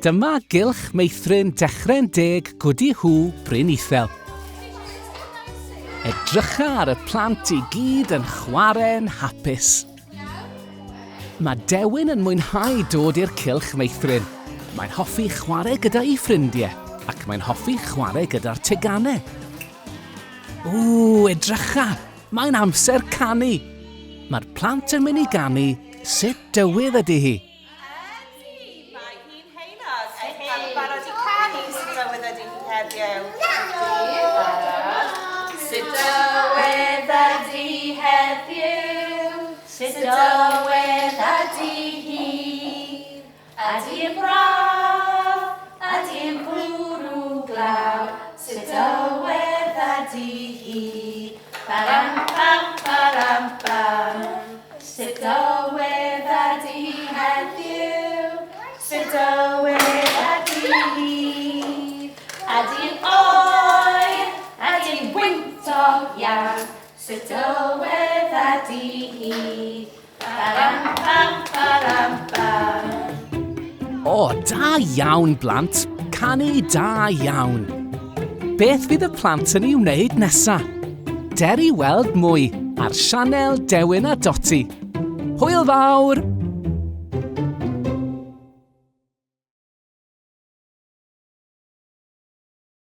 Dyma Cylch Meithrin Gwdihw Brynithel. Edrycha ar y plant I gyd yn chwarae'n hapus. Mae Dewin yn mwynhau dod i'r Cylch Meithrin. Mae'n hoffi chwarae gyda'i ffrindiau ac mae'n hoffi chwarae gyda'r tegannau. Edrycha! Mae'n amser canu. Mae'r plant yn mynd I ganu sut dywydd ydy hi. Mae hi'n heulog. Mae'n barod I canu sut dywydd ydy hi heddiw. Sut dywydd ydy heddiw, sut dywydd ydy hi. Ydy'n braf, ydy'n bwrw glaw, sut dywydd ydy hi. Param pam, param pam. Sut dywydd ydy hi heddiw, sut dywydd ydy hi. Ydy'n oer, ydy'n gwyntog iawn, sut dywydd ydy hi. Param pam, param pam. Da iawn, blant. Canu da iawn. Beth fydd y plant yn ei wneud nesa? Der I weld mwy ar sianel Dewin a Doti. Hwyl fawr!